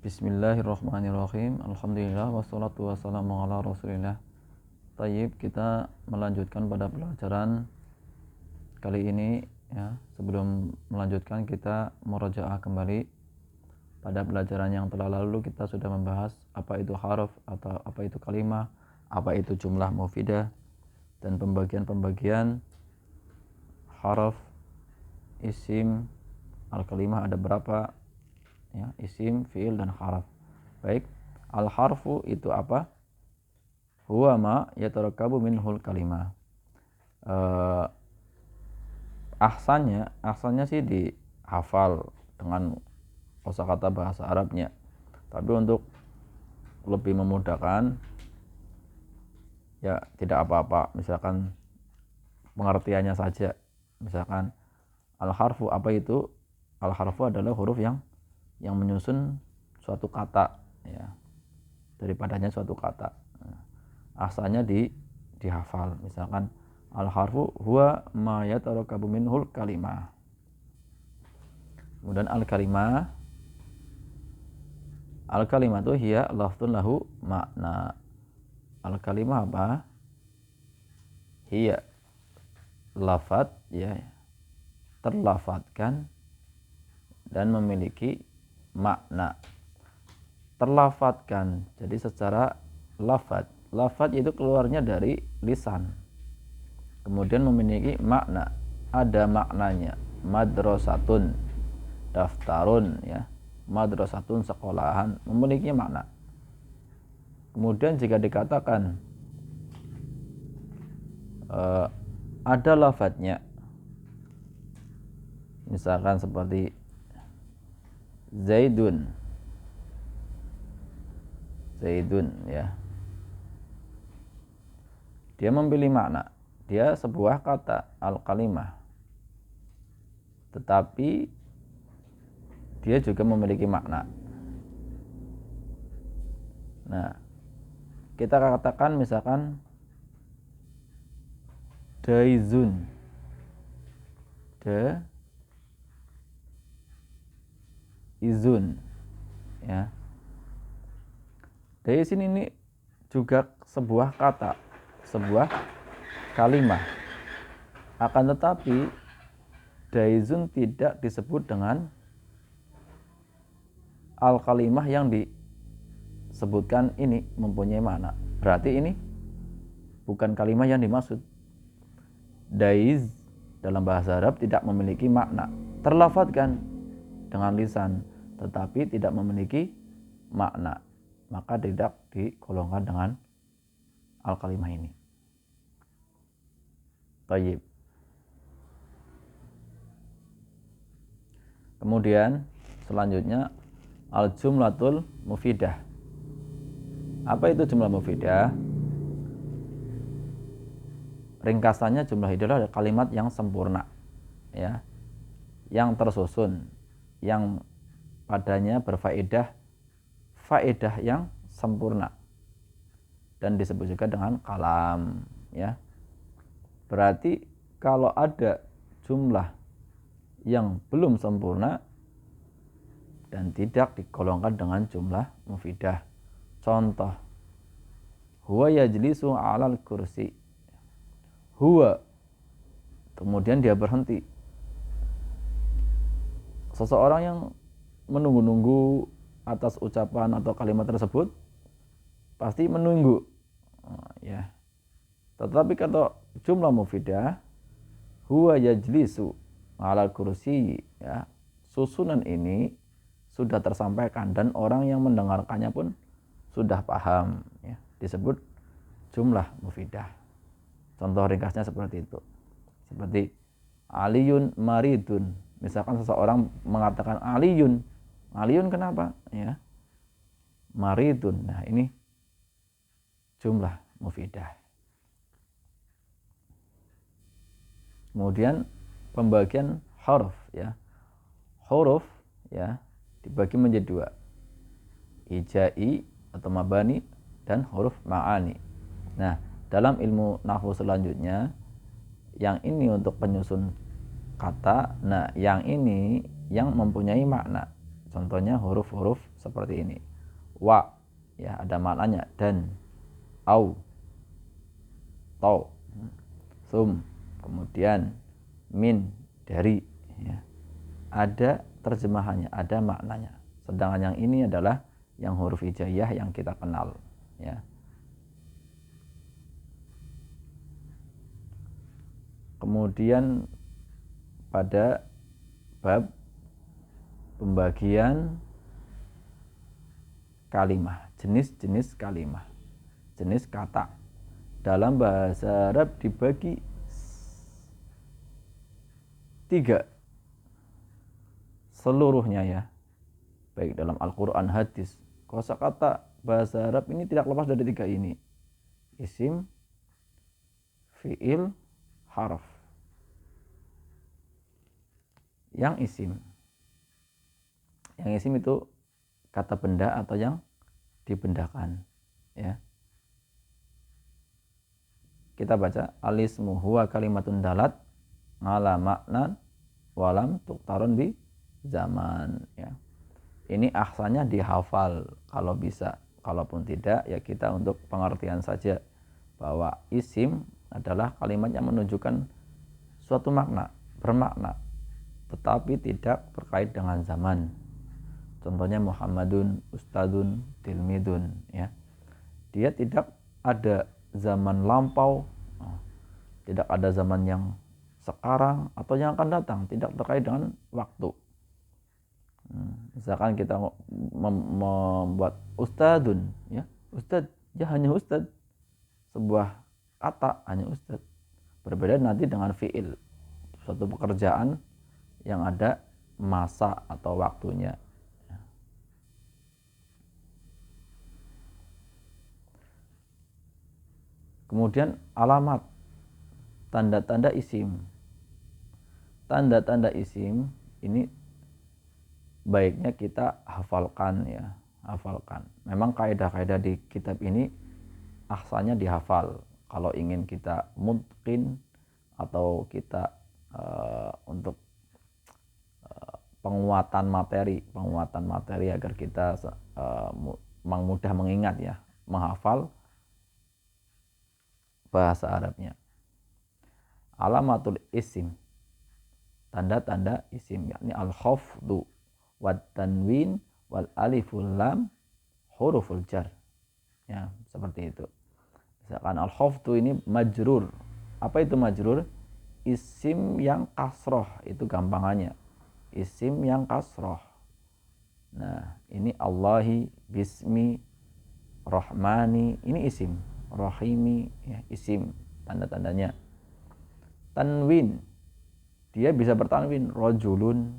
Bismillahirrahmanirrahim. Alhamdulillah wassalatu wassalamu ala Rasulillah. Tayyib, kita melanjutkan pada pelajaran kali ini ya. Sebelum melanjutkan kita murajaah kembali. Pada pelajaran yang telah lalu kita sudah membahas apa itu harf atau apa itu kalimah, apa itu jumlah mufidah, dan pembagian-pembagian harf, isim, al-kalimah ada berapa ya, isim, fiil, dan harf. Baik, al-harfu itu apa? Huwa ma yatarakabu minhul kalimah. Ahsannya sih dihafal dengan kosakata bahasa Arabnya. Tapi untuk lebih memudahkan ya tidak apa-apa, misalkan pengertiannya saja. Misalkan al-harfu apa itu? Al-harfu adalah huruf yang menyusun suatu kata ya, daripadanya suatu kata. Asalnya dihafal. Misalkan al-harfu huwa ma yatarakabu minhul kalimah. Kemudian al-kalimah itu hiya lafdzun lahu makna. Al-kalimah apa? Hiya lafad ya, terlafadzkan dan memiliki makna. Terlafadzkan, jadi secara lafad itu keluarnya dari lisan, kemudian memiliki makna, ada maknanya. Madrasatun, daftarun ya, madrasatun sekolahan, memiliki makna. Kemudian jika dikatakan ada lafadznya, misalkan seperti Zaidun ya, dia memiliki makna, dia sebuah kata al-kalimah, tetapi dia juga memiliki makna. Nah, kita katakan misalkan daizun, izun ya. Dari sini ini juga sebuah kata, sebuah kalimah. Akan tetapi daizun tidak disebut dengan al-kalimah yang disebutkan ini mempunyai makna. Berarti ini bukan kalimah yang dimaksud. Daiz dalam bahasa Arab tidak memiliki makna. Terlafadzkan dengan lisan, tetapi tidak memiliki makna, maka tidak digolongkan dengan al-kalimah ini. Tayyib. Kemudian selanjutnya al-jumlatul mufidah. Apa itu jumlah mufidah? Ringkasannya jumlah itu adalah kalimat yang sempurna ya, yang tersusun, yang padanya berfaedah yang sempurna, dan disebut juga dengan kalam ya. Berarti kalau ada jumlah yang belum sempurna dan tidak digolongkan dengan jumlah mufidah. Contoh, huwa yajlisu 'alal kursi. Huwa, kemudian dia berhenti. Seseorang yang menunggu-nunggu atas ucapan atau kalimat tersebut pasti menunggu ya. Tetapi kalau jumlah mufidah, huwa yajlisu 'alal kursi ya, susunan ini sudah tersampaikan dan orang yang mendengarkannya pun sudah paham ya, disebut jumlah mufidah. Contoh ringkasnya seperti itu. Seperti Aliyun maridun. Misalkan seseorang mengatakan Aliyun kenapa? Ya, maridun. Nah, ini jumlah mufidah. Kemudian pembagian huruf ya. Huruf ya dibagi menjadi dua. Hijai atau mabani dan huruf ma'ani. Nah, dalam ilmu nahwu selanjutnya, yang ini untuk penyusun kata, nah yang ini yang mempunyai makna. Contohnya huruf-huruf seperti ini. Wa, ya ada maknanya, dan. Au, to, sum, kemudian min, dari, ya. Ada terjemahannya, ada maknanya. Sedangkan yang ini adalah yang huruf hijaiyah yang kita kenal, ya. Kemudian pada bab pembagian kalimah, jenis-jenis kalimah, jenis kata. Dalam bahasa Arab dibagi 3 seluruhnya, ya. Baik dalam Al-Quran, hadis. Kosakata bahasa Arab ini tidak lepas dari 3 ini. Isim, fi'il, harf. Yang isim itu kata benda atau yang dibendakan, ya. Kita baca alismu huwa kalimatun dalat ala makna walam tuktarun bi zaman, ya. Ini aksanya dihafal kalau bisa, kalaupun tidak ya kita untuk pengertian saja bahwa isim adalah kalimat yang menunjukkan suatu makna, bermakna, tetapi tidak terkait dengan zaman. Contohnya Muhammadun, Ustadun, Tilmidun, ya. Dia tidak ada zaman lampau, tidak ada zaman yang sekarang atau yang akan datang, tidak terkait dengan waktu. Misalkan kita membuat Ustadun, ya, Ustad, ya hanya Ustad, sebuah kata hanya Ustad. Berbeda nanti dengan fi'il, suatu pekerjaan yang ada masa atau waktunya. Kemudian alamat, tanda-tanda isim. Tanda-tanda isim ini baiknya kita hafalkan, ya, hafalkan. Memang kaidah-kaidah di kitab ini aksanya dihafal. Kalau ingin kita mungkin atau kita untuk penguatan materi agar kita mudah mengingat, ya, menghafal bahasa Arabnya. Alamatul isim, tanda-tanda isim, yakni al-khafdu wat tanwin wal aliful lam huruful jar, ya, seperti itu. Misalkan al-khafdu ini majrur. Apa itu majrur? Isim yang kasroh, itu gampangannya. Isim yang kasroh. Nah, ini Allahi, bismi, rahmani, ini isim. Rahimi, ya, isim, tanda-tandanya. Tanwin, dia bisa bertanwin, rojulun,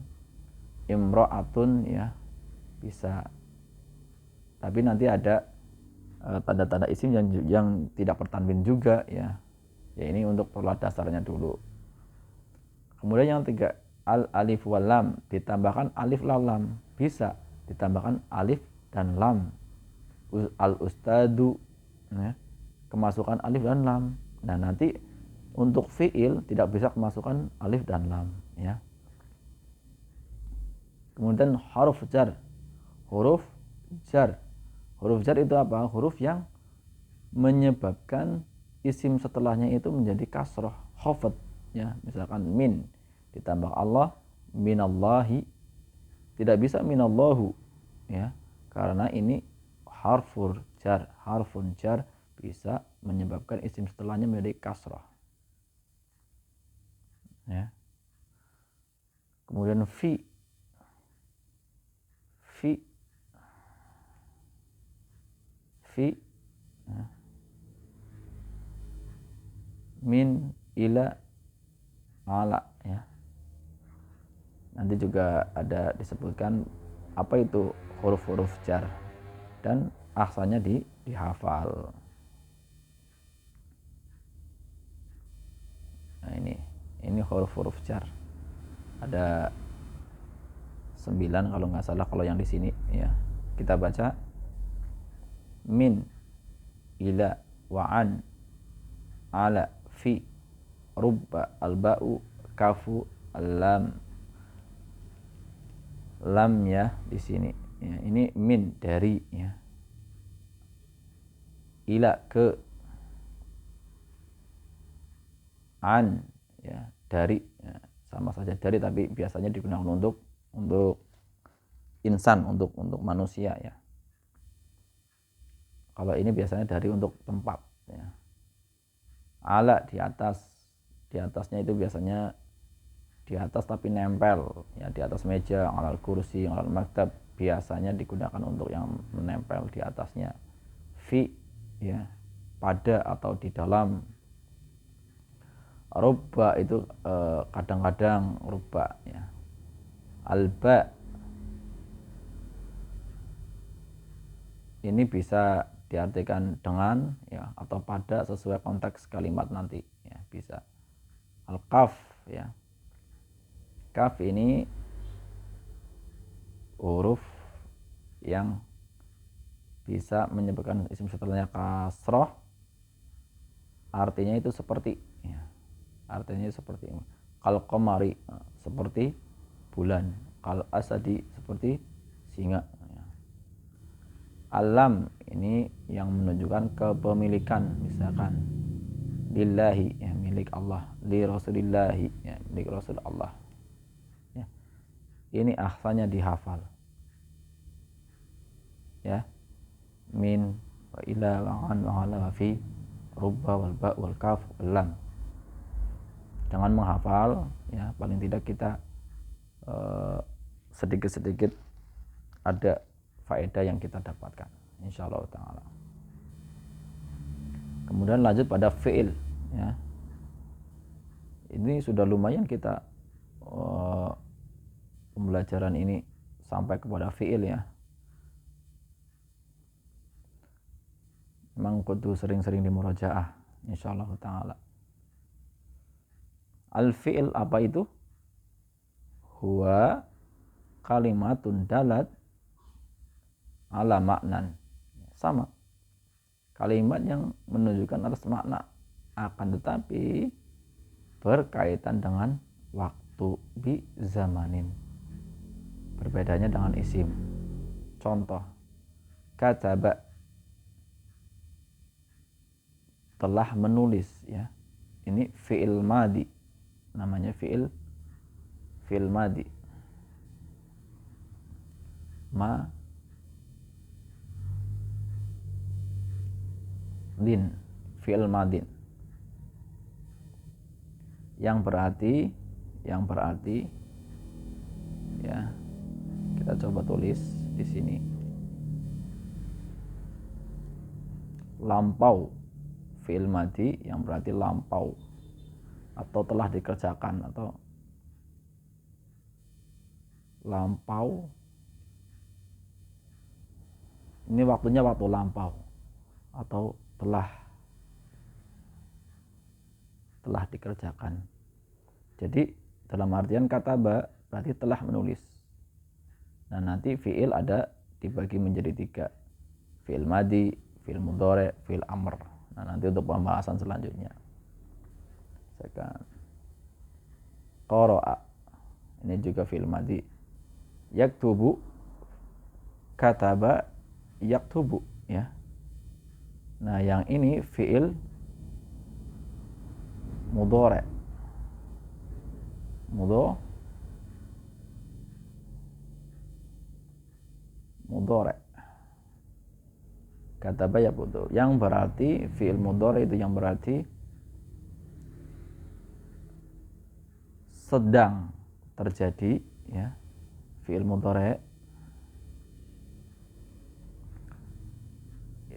imro'atun, ya, bisa. Tapi nanti ada tanda-tanda isim yang tidak bertanwin juga, ya. Ya, ini untuk pola dasarnya dulu. Kemudian yang 3, al alif wal lam, ditambahkan alif lam, bisa ditambahkan alif dan lam. Al ustadu, ya, kemasukan alif dan lam. Nah, nanti untuk fiil tidak bisa kemasukan alif dan lam, ya. Kemudian huruf jar. Huruf jar. Huruf jar itu apa? Huruf yang menyebabkan isim setelahnya itu menjadi kasroh, khafat, ya. Misalkan min ditambah Allah, minallahi, tidak bisa minallahu, ya, karena ini harfur jar. Harfun jar bisa menyebabkan isim setelahnya menjadi kasroh, ya. Kemudian fi ya, min, ila, ala, ya. Nanti juga ada disebutkan apa itu huruf-huruf jar dan aksanya dihafal. Nah, ini huruf-huruf jar. Ada 9 kalau nggak salah kalau yang di sini, ya. Kita baca min, ila, wa'an, ala, fi, rubba, alba'u, kafu, allam. lam ya di sini ya, ini min dari ya, ila ke, an ya dari ya, sama saja dari, tapi biasanya digunakan untuk insan, untuk manusia ya. Kalau ini biasanya dari untuk tempat ya. Ala di atas, di atasnya itu biasanya di atas tapi nempel ya, di atas meja, alal kursi, alal maktab, biasanya digunakan untuk yang menempel di atasnya. Fi ya, pada atau di dalam. Rubba itu kadang-kadang rubba ya. Alba ini bisa diartikan dengan ya, atau pada, sesuai konteks kalimat nanti ya, bisa. Al-kaf ya, kaf ini huruf yang bisa menyebabkan isim setelahnya kasroh, artinya itu seperti ya, artinya seperti kal qamari seperti bulan, kal asadi seperti singa ya. Alam ini yang menunjukkan kepemilikan, misalkan lillahi ya, milik Allah, li rasulillahi ya, milik rasul Allah ya. Ini akhirnya dihafal ya, min wa ila wa an wa ala wa fi rubba wal ba wal kaf wal lam. Jangan menghafal ya, paling tidak kita sedikit-sedikit ada faedah yang kita dapatkan insyaallah taala. Kemudian lanjut pada fi'il ya. Ini sudah lumayan kita pembelajaran ini sampai kepada fi'il ya. Memang kudu sering-sering dimurajaah insyaallah taala. Al-fi'il apa itu? Huwa kalimatun dalat ala maknan. Sama, kalimat yang menunjukkan atas makna, akan tetapi berkaitan dengan waktu, bi zamanin, berbedanya dengan isim. Contoh, kataba telah menulis ya, ini fi'il madi, namanya fi'il madi. Madin, fi'il madin, yang berarti ya, kita coba tulis di sini, lampau, fi'il madi yang berarti lampau atau telah dikerjakan, atau lampau ini waktunya waktu lampau, atau telah dikerjakan. Jadi dalam artian kataba berarti telah menulis. Nah nanti fi'il ada dibagi menjadi 3, fi'il madi, fi'il mudhari, fi'il amr. Nah nanti untuk pembahasan selanjutnya. Sekarang qara'a, ini juga fi'il madi. Yaktubu, kataba, yaktubu ya. Nah yang ini fi'il mudhari, kataba yaktubu, yang berarti fi'il mudhari itu yang berarti sedang terjadi ya, fi'il mudhari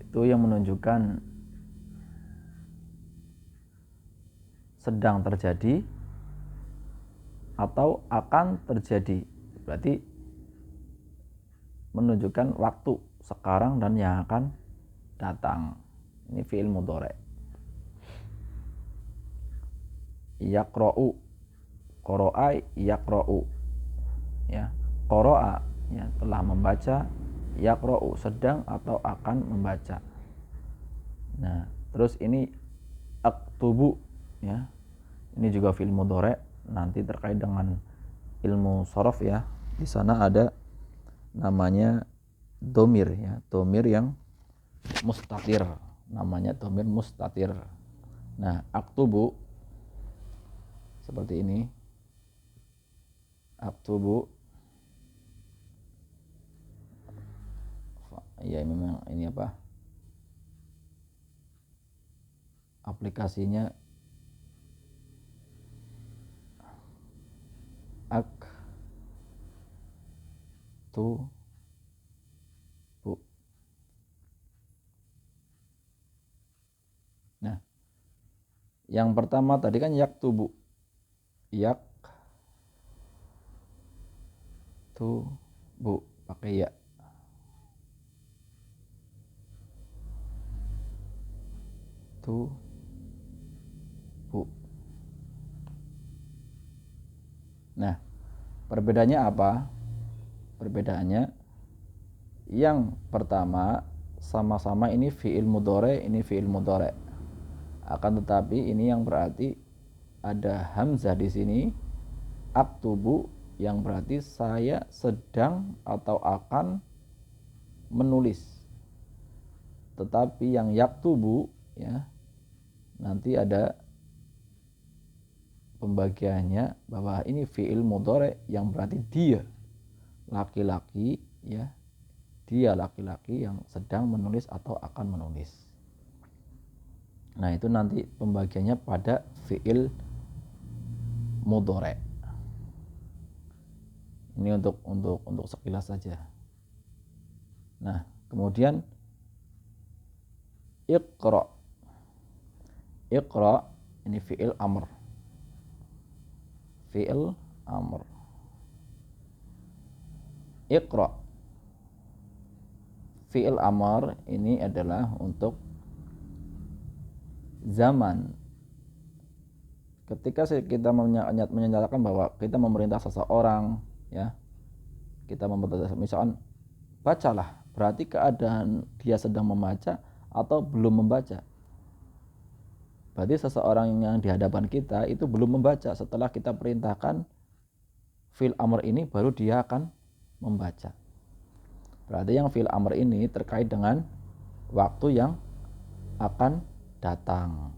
itu yang menunjukkan sedang terjadi atau akan terjadi, berarti menunjukkan waktu sekarang dan yang akan datang. Ini fi'il mudhari. Yaqra'u, qara'a yaqra'u ya, qara'a ya telah membaca, yaqra'u sedang atau akan membaca. Nah terus ini aktubu ya, ini juga fi'il mudhari, nanti terkait dengan ilmu shorof ya, di sana ada namanya domir ya, domir yang mustatir, namanya domir mustatir. Nah, aktubu seperti ini, aktubu ya, memang ini apa, aplikasinya aktubu. Nah, yang pertama tadi kan yaktubu, yaktubu pakai ya. Tubu. Nah, perbedaannya apa? Perbedaannya yang pertama sama-sama ini fi'il mudhari, ini fi'il mudhari. Akan tetapi ini yang berarti ada hamzah di sini, aktubu, yang berarti saya sedang atau akan menulis. Tetapi yang yaktubu ya, nanti ada pembagiannya bahwa ini fi'il mudhari yang berarti dia laki-laki ya, dia laki-laki yang sedang menulis atau akan menulis. Nah, itu nanti pembagiannya pada fi'il mudhari. Ini untuk sekilas saja. Nah, kemudian iqra. Iqra ini fi'il amr. Fi'il amr. Iqra. Fi'il amr ini adalah untuk zaman ketika kita menyatakan bahwa kita memerintah seseorang ya, kita memerintah, misalkan bacalah, berarti keadaan dia sedang membaca atau belum membaca. Berarti seseorang yang di hadapan kita itu belum membaca, setelah kita perintahkan fi'il amr ini baru dia akan membaca. Berarti yang fi'il amr ini terkait dengan waktu yang akan datang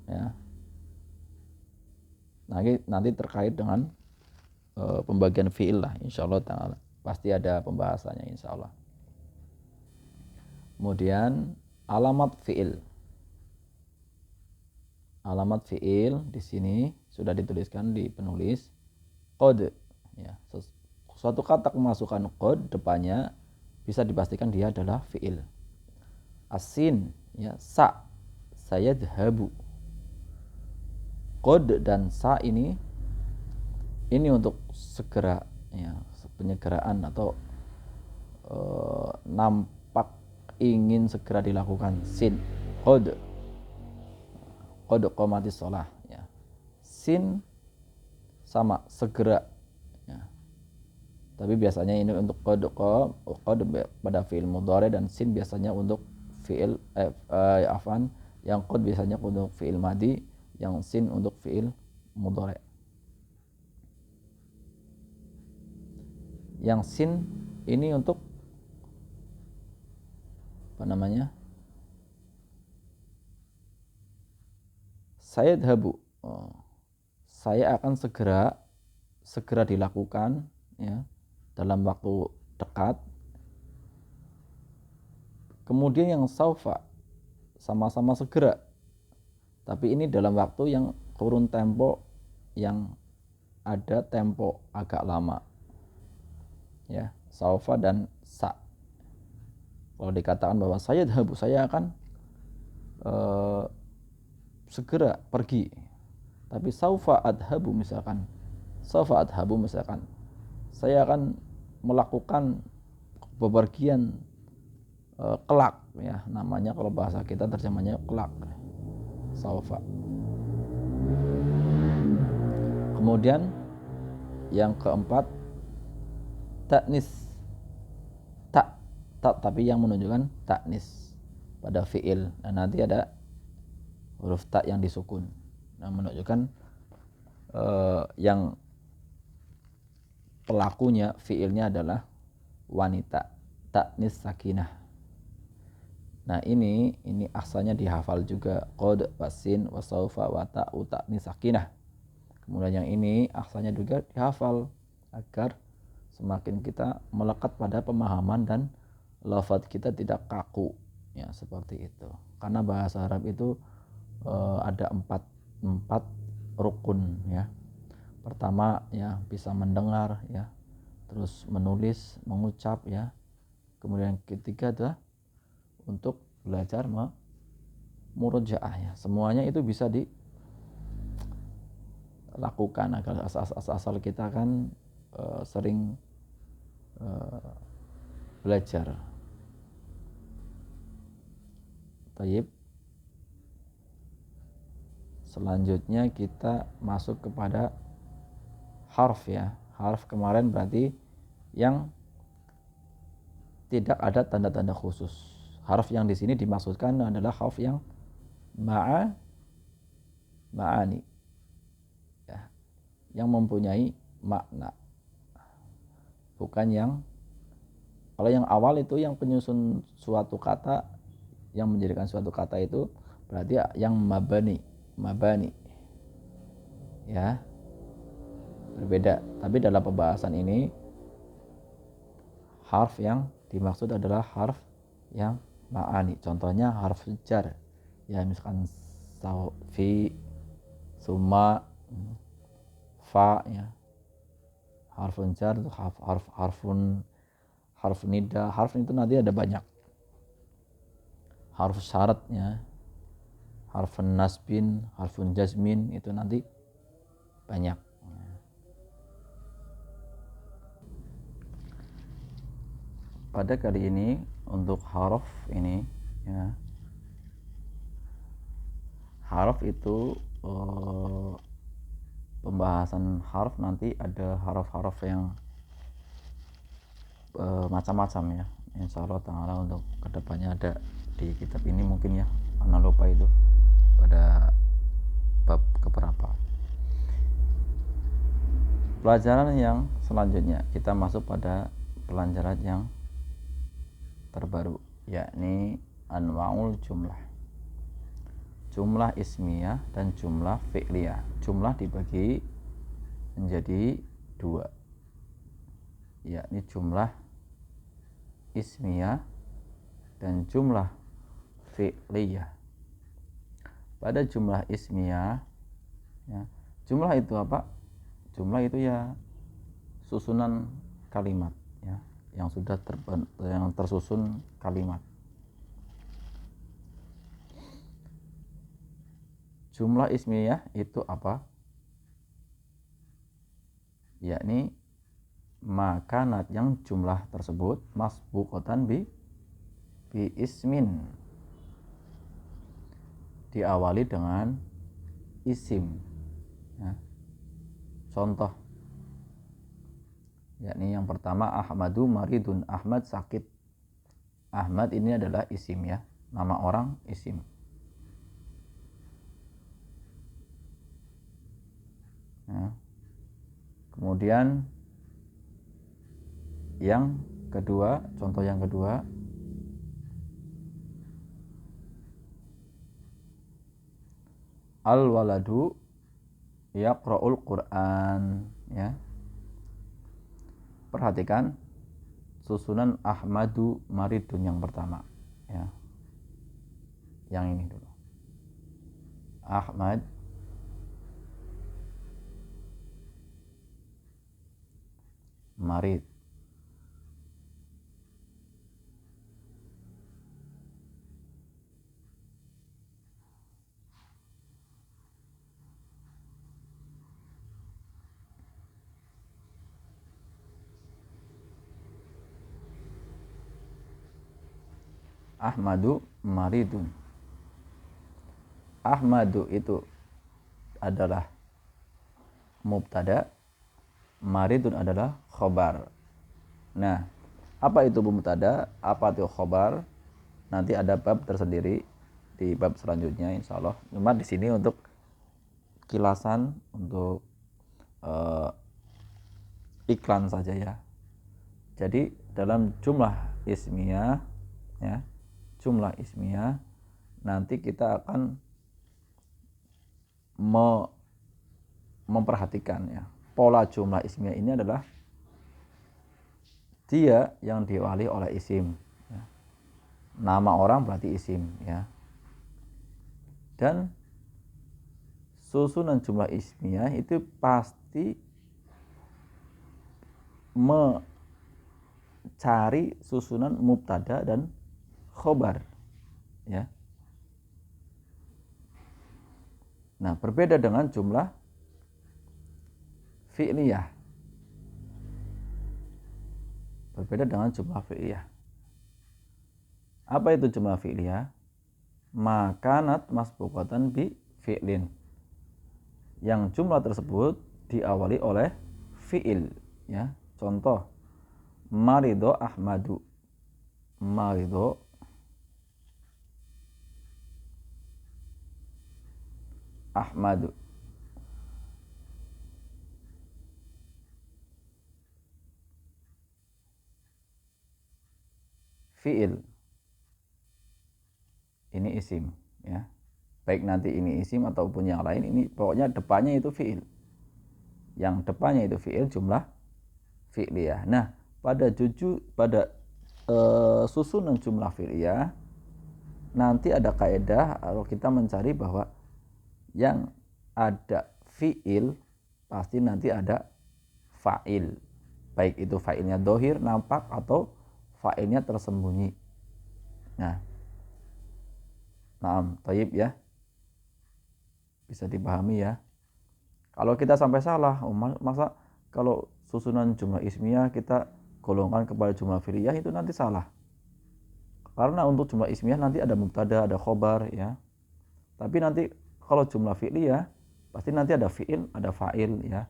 ya. Nanti terkait dengan pembagian fi'il lah, insyaallah ta'ala pasti ada pembahasannya insyaallah. Kemudian alamat fi'il. Alamat fi'il di sini sudah dituliskan di penulis qad ya. Suatu kata kemasukan qad depannya bisa dipastikan dia adalah fi'il. Asin ya, sa, sayadhabu. Qad dan sa ini untuk segera ya, penyegeraan atau nampak ingin segera dilakukan. Sin, qad qomatis shalah ya. Sin sama segera ya. Tapi biasanya ini untuk qad pada fi'il mudhari, dan sin biasanya untuk fi'il yang qad biasanya untuk fi'il madi, yang sin untuk fi'il mudhari. Yang sin ini untuk apa namanya? Sayadhabu. Saya akan segera dilakukan ya, dalam waktu dekat. Kemudian yang saufa sama-sama segera, tapi ini dalam waktu yang kurun tempo, yang ada tempo agak lama ya, saufa dan sa. Kalau dikatakan bahwa sayadhabu, saya akan segera pergi, tapi saufa adhabu misalkan, saya akan melakukan bepergian kelak ya, namanya kalau bahasa kita terjemahnya kelak, saufa. Kemudian yang keempat taknis, tak tapi yang menunjukkan taknis pada fi'il. Nah, nanti ada huruf tak yang disukun, nah menunjukkan yang pelakunya fiilnya adalah wanita, ta'nis sakinah. Nah ini asalnya dihafal juga, qad wasin wasaufa wa ta'u ta'nis sakinah. Kemudian yang ini asalnya juga dihafal agar semakin kita melekat pada pemahaman dan lafaz kita tidak kaku, ya seperti itu. Karena bahasa Arab itu ada empat rukun, ya. Pertama ya bisa mendengar, ya, terus menulis, mengucap, ya. Kemudian ketiga adalah untuk belajar murojaah, ya. Semuanya itu bisa dilakukan agar asal kita kan sering belajar. Tayyib. Selanjutnya kita masuk kepada harf, ya. Harf kemarin berarti yang tidak ada tanda-tanda khusus. Harf yang di sini dimaksudkan adalah harf yang ma'ani, ya, yang mempunyai makna. Bukan kalau yang awal itu yang penyusun suatu kata, yang menjadikan suatu kata itu berarti yang mabani, ya, berbeda. Tapi dalam pembahasan ini harf yang dimaksud adalah harf yang ma'ani. Contohnya harf jar, ya, misalkan fi, summa, fa, ya. Harfun jar itu harf nida. Harf itu nanti ada banyak. Harf syaratnya, harfun nasbin, harfun jazmin, itu nanti banyak. Pada kali ini untuk harf ini, ya, harf itu pembahasan harf nanti ada harf-harf yang macam-macam, ya. Insya Allah ta'ala untuk kedepannya ada di kitab ini mungkin, ya, ana lupa itu pada bab keberapa. Pelajaran yang selanjutnya kita masuk pada pelajaran yang terbaru, yakni anwaul jumlah. Jumlah ismiyah dan jumlah fi'liyah. Jumlah dibagi menjadi dua, yakni jumlah ismiyah dan jumlah fi'liyah. Pada jumlah ismiyah, ya, jumlah itu apa? Jumlah itu ya susunan kalimat, ya, yang sudah yang tersusun kalimat. Jumlah ismiyah itu apa? Yakni makanat, yang jumlah tersebut masbuqatan bi ismin, diawali dengan isim, ya. Contoh, yakni yang pertama Ahmadu maridun, Ahmad sakit. Ahmad ini adalah isim, ya, nama orang isim. Ya. Kemudian yang kedua, contoh yang kedua, al-waladu yaqra'ul Qur'an, ya. Perhatikan susunan Ahmadu maridun yang pertama, ya. Yang ini dulu. Ahmad marid. Ahmadu maridun. Ahmadu itu adalah mubtada, maridun adalah khobar. Nah, apa itu mubtada, apa itu khobar? Nanti ada bab tersendiri di bab selanjutnya, insya Allah. Cuma di sini untuk kilasan, untuk iklan saja ya. Jadi dalam jumlah ismiyah ya, jumlah ismiyah nanti kita akan memperhatikan ya, pola jumlah ismiyah ini adalah dia yang diawali oleh isim ya. Nama orang berarti isim ya, dan susunan jumlah ismiyah itu pasti mencari susunan mubtada dan khobar ya. Nah, berbeda dengan jumlah fi'liyah. Berbeda dengan jumlah fi'liyah. Apa itu jumlah fi'liyah? Makanat masbuqatan bi fi'lin. Yang jumlah tersebut diawali oleh fi'il ya. Contoh, marido Ahmadu. Marido Ahmadu. Fi'il. Ini isim ya. Baik nanti ini isim ataupun yang lain, ini pokoknya depannya itu fi'il. Yang depannya itu fi'il, jumlah fi'liyah. Nah, pada susunan jumlah fi'liyah nanti ada kaidah kalau kita mencari bahwa yang ada fi'il pasti nanti ada fa'il. Baik itu fa'ilnya dohir, nampak, atau fa'ilnya tersembunyi. Nah, thayyib ya. Bisa dipahami ya. Kalau kita sampai salah, masa kalau susunan jumlah ismiyah kita golongkan kepada jumlah fi'liyah itu nanti salah. Karena untuk jumlah ismiyah nanti ada mubtada, ada khobar ya. Tapi nanti kalau jumlah fi'liyah pasti nanti ada fi'il, ada fa'il ya.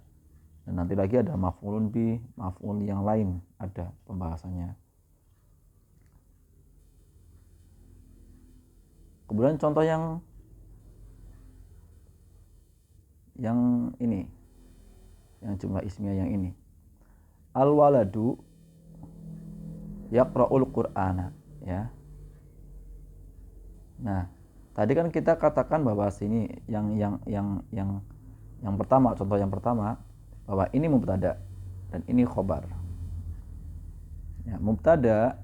Dan nanti lagi ada maf'ulun bi, maf'ul yang lain ada pembahasannya. Kemudian contoh yang ini, yang jumlah ismiyah yang ini. Al-waladu yaqra'ul Qur'ana ya. Nah, tadi kan kita katakan bahwa sini yang pertama, contoh yang pertama, bahwa ini mubtada dan ini khobar. Ya, mubtada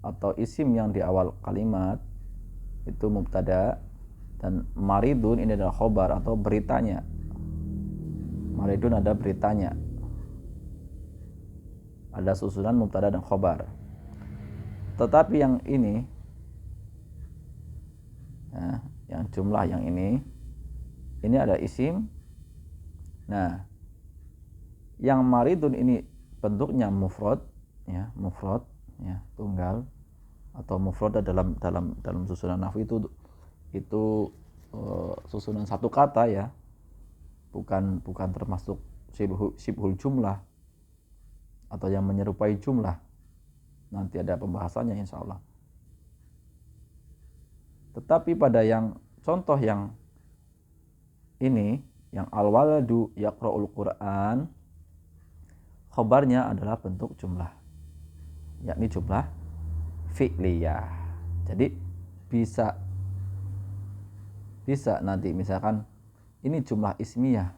atau isim yang di awal kalimat itu mubtada, dan maridun ini adalah khobar atau beritanya. Maridun ada beritanya. Ada susunan mubtada dan khobar. Tetapi yang ini ya, yang jumlah yang ini ada isim. Nah, yang maridun ini bentuknya mufrad ya, tunggal atau mufrad dalam susunan nahwu itu susunan satu kata ya, bukan termasuk syibhul jumlah atau yang menyerupai jumlah. Nanti ada pembahasannya insyaallah. Tetapi pada yang contoh yang ini, yang al-waladu yaqra'ul Qur'an, khabarnya adalah bentuk jumlah, yakni jumlah fi'liyah. Jadi bisa nanti misalkan ini jumlah ismiyah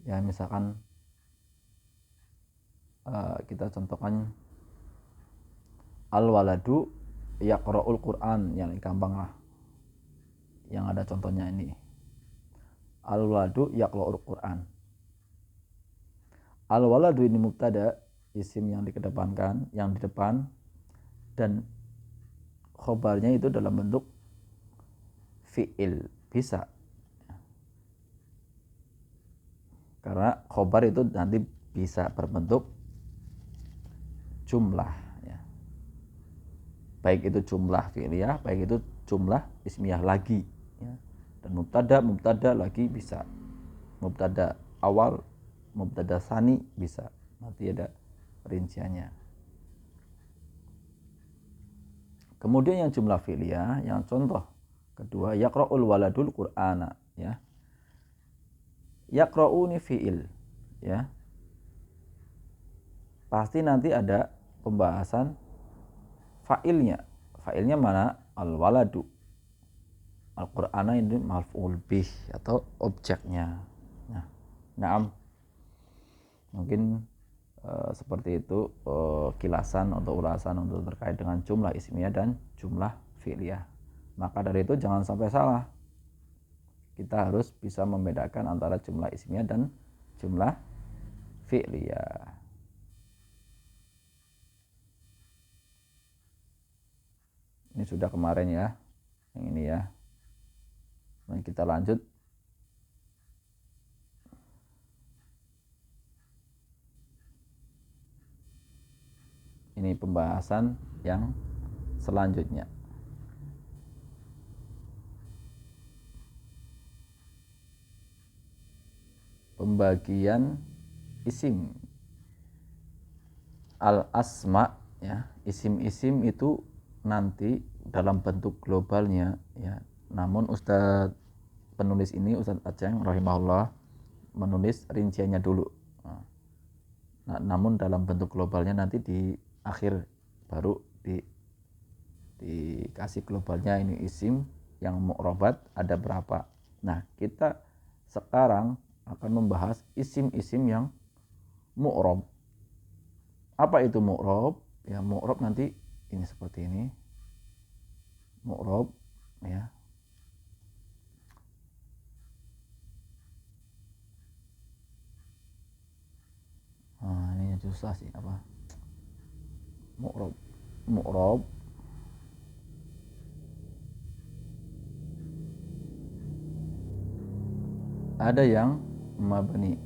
ya, misalkan kita contohkan al-waladu yaqra'ul Qur'an, yang gampang lah, yang ada contohnya ini, al-waladu yaqra'ul Qur'an. Al-waladu ini mubtada, isim yang dikedepankan, yang di depan, dan khobarnya itu dalam bentuk fi'il, bisa. Karena khobar itu nanti bisa berbentuk jumlah ya. Baik itu jumlah fi'liyah, baik itu jumlah ismiyah lagi ya. Dan mubtada lagi bisa. Mubtada awal, mubtada tsani bisa. Nanti ada rinciannya. Kemudian yang jumlah fi'liyah, yang contoh kedua, yaqra'ul waladul Qur'ana ya. Yaqra'u ini fi'il, ya. Pasti nanti ada pembahasan fa'ilnya. Fa'ilnya mana? Al-waladu. Al-Qur'ana ini maf'ul bih atau objeknya. Nah, na'am. Mungkin seperti itu kilasan atau ulasan untuk terkait dengan jumlah ismiyah dan jumlah fi'liyah. Maka dari itu jangan sampai salah. Kita harus bisa membedakan antara jumlah ismiyah dan jumlah fi'liyah. Ini sudah kemarin ya, yang ini ya. Dan kita lanjut. Ini pembahasan yang selanjutnya. Pembagian isim. Al-asma, ya. Isim-isim itu nanti dalam bentuk globalnya, ya. Namun Ustadz penulis ini, Ustadz Aceng rahimahullah, menulis rinciannya dulu. Nah, namun dalam bentuk globalnya nanti di akhir baru dikasih globalnya ini isim yang mu'robat ada berapa. Nah, kita sekarang akan membahas isim-isim yang mu'rob. Apa itu mu'rob? Ya, mu'rob nanti ini seperti ini. Mu'rob, ya. Nah, ini susah sih apa? Mu'rob. Mu'rob ada yang mabni.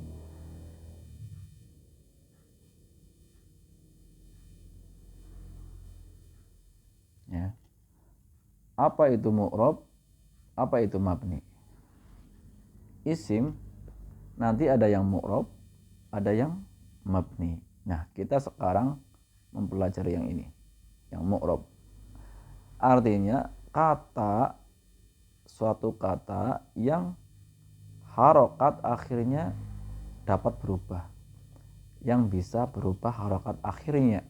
Ya. Apa itu mu'rob? Apa itu mabni? Isim nanti ada yang mu'rob, ada yang mabni. Nah, kita sekarang mempelajari yang ini, yang mu'rob. Artinya suatu kata yang harokat akhirnya dapat berubah, yang bisa berubah harokat akhirnya.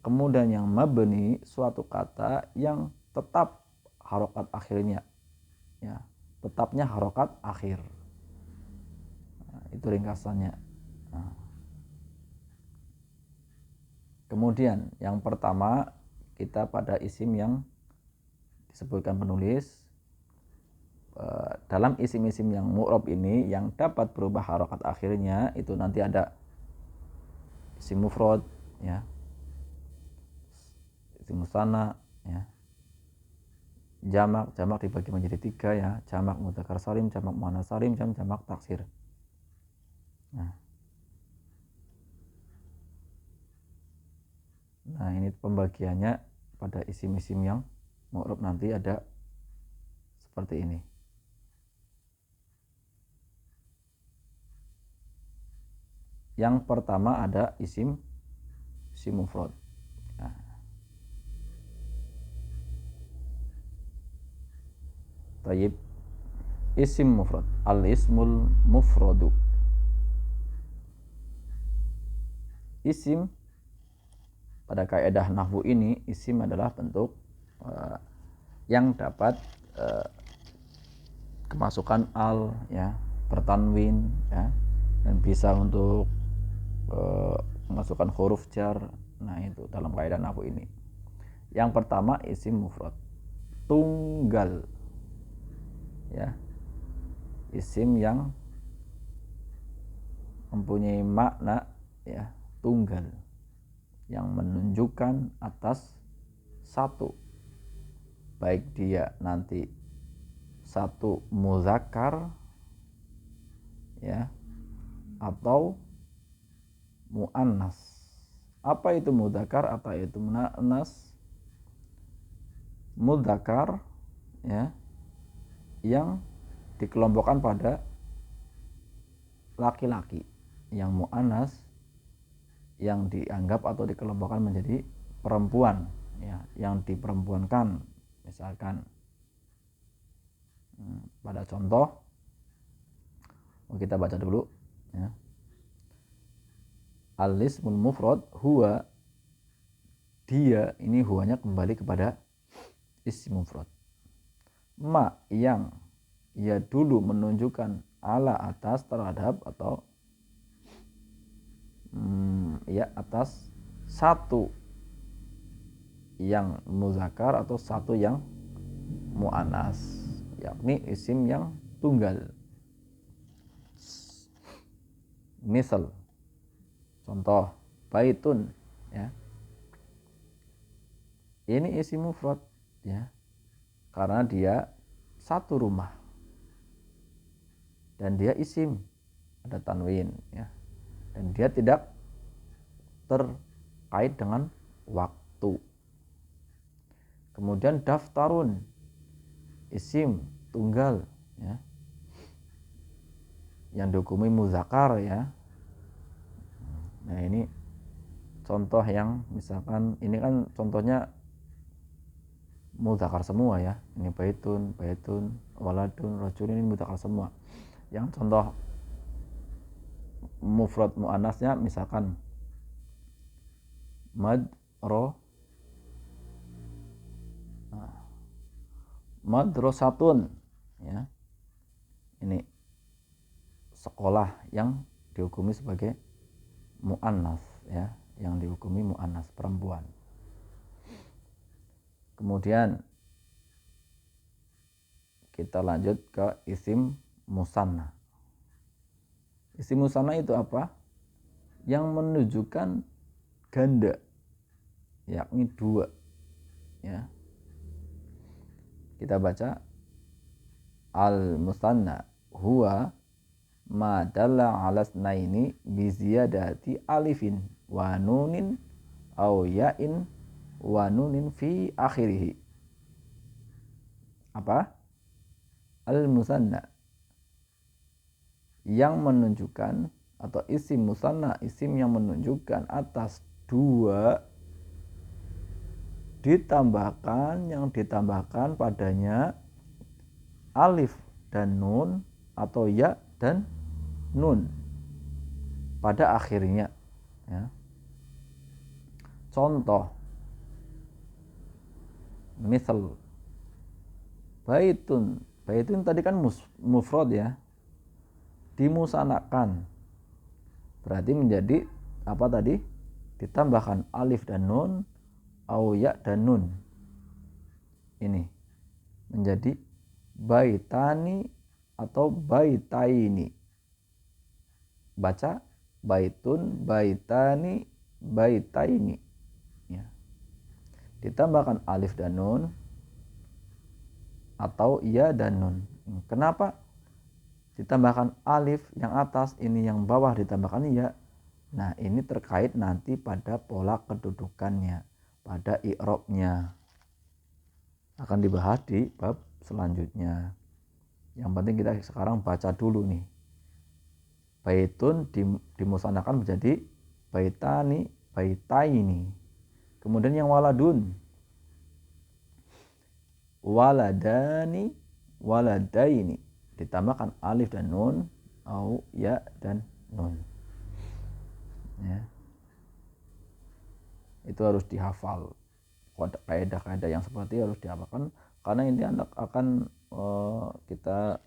Kemudian yang mabni, suatu kata yang tetap harokat akhirnya, ya, tetapnya harokat akhir. Nah, itu ringkasannya. Nah. Kemudian yang pertama kita pada isim yang disebutkan penulis. Dalam isim-isim yang mu'rob ini yang dapat berubah harokat akhirnya itu nanti ada isim mufrad, ya, isim musanna, ya, jamak dibagi menjadi 3, ya, jamak mudzakkar salim, jamak muannats salim, jamak taksir. Nah, ini pembagiannya pada isim-isim yang mu'rob nanti ada seperti ini. Yang pertama ada isim mufrad. Nah. Tayyib. Isim mufrad. Al-ismul mufradu. Isim pada kaidah nahwu ini, isim adalah bentuk yang dapat kemasukan al, ya, bertanwin, ya, dan bisa untuk memasukkan huruf jar. Nah, itu dalam kaidah nahwu ini. Yang pertama isim mufrad, tunggal, ya, isim yang mempunyai makna, ya, tunggal, yang menunjukkan atas satu, baik dia nanti satu muzakkar, ya, atau muannas. Apa itu muzakkar? Apa itu muannas? Muzakkar, ya, yang dikelompokkan pada laki-laki. Yang muannas yang dianggap atau dikelompokkan menjadi perempuan, ya, yang diperempuankan. Misalkan pada contoh Kita baca dulu ya. Al-ismul mufrad huwa, dia, ini huwanya kembali kepada isim mufrad. Ma, yang, ya dulu menunjukkan ala, atas, terhadap, atau ya atas satu yang muzakkar atau satu yang muannas, yakni isim yang tunggal. Misal, contoh baitun ya, ini isim mufrad ya, karena dia satu rumah dan dia isim, ada tanwin ya, dan dia tidak terkait dengan waktu. Kemudian daftarun, isim tunggal ya, yang dihukumi muzakkar ya. Nah ini contoh yang misalkan ini kan contohnya muzakkar semua ya. Ini baitun, waladun, rajulun, ini muzakkar semua. Yang contoh mufrad muannasnya misalkan madrasatun ya. Ini sekolah yang dihukumi sebagai muannas ya, yang dihukumi muannas, perempuan. Kemudian kita lanjut ke isim musanna. Isim musanna itu apa? Yang menunjukkan ganda, yakni dua ya. Kita baca al musanna huwa ma dalla ala snaini bi ziyadati alifin wa nunin aw ya'in wa nunin fi akhirih. Apa? Al musanna, yang menunjukkan, atau isim musanna, isim yang menunjukkan atas dua ditambahkan, yang ditambahkan padanya alif dan nun atau ya dan nun pada akhirnya ya. Contoh misal baitun tadi kan mufrad ya, dimusanakan berarti menjadi apa tadi? Ditambahkan alif dan nun, au ya dan nun, ini menjadi baitani atau baitaini. Baca baitun, baitani, baitaini ya. Ditambahkan alif dan nun atau ya dan nun. Kenapa ditambahkan alif yang atas, ini yang bawah ditambahkan ya? Nah ini terkait nanti pada pola kedudukannya, pada i'rabnya, akan dibahas di bab selanjutnya. Yang penting kita sekarang baca dulu nih. Baitun dimusanakan menjadi baitani, baitaini. Kemudian yang waladun, waladani, waladaini, ditambahkan alif dan nun, au ya dan nun ya. Itu harus dihafal, kaidah-kaidah yang seperti harus dihafalkan, karena ini akan kita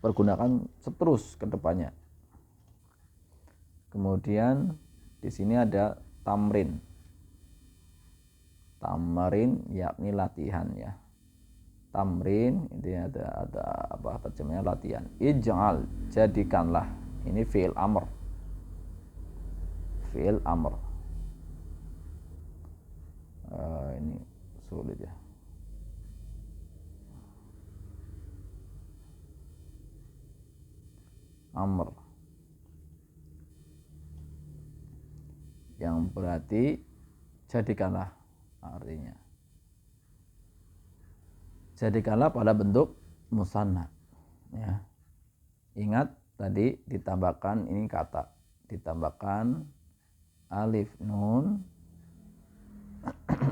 pergunakan terus ke depannya. Kemudian di sini ada tamrin yakni latihan ya. Tamrin ini ada apa terjemahnya, latihan. Ij'al, jadikanlah, ini fi'il amr. Ini sulit ya. Amr yang berarti jadikanlah, artinya jadikanlah pada bentuk musanna ya. Ingat tadi ditambahkan, ini kata ditambahkan alif nun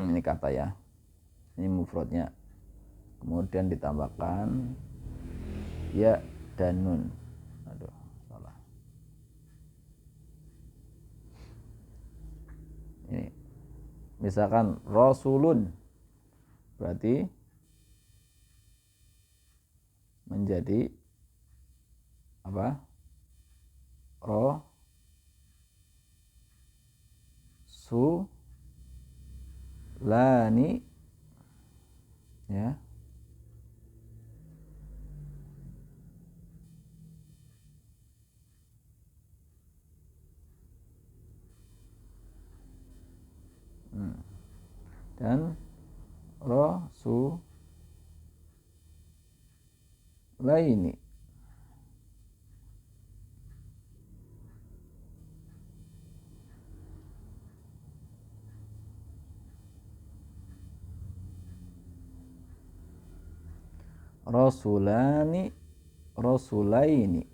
ini kata ya, ini mufradnya, kemudian ditambahkan ya dan nun Misalkan rasulun berarti menjadi apa? Rasulani, ya. Dan rasulaini. Rasulani, rasulaini,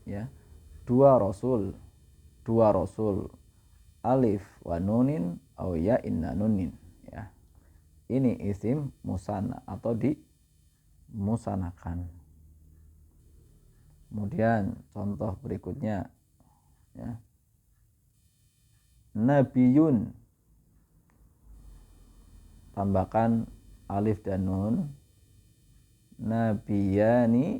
ya. Dua rasul, alif wa nunin au ya inna nunin, ya. Ini isim musanna atau dimusanakan. Kemudian contoh berikutnya, ya. Nabiyun, tambahkan alif dan nun. Nabiyani,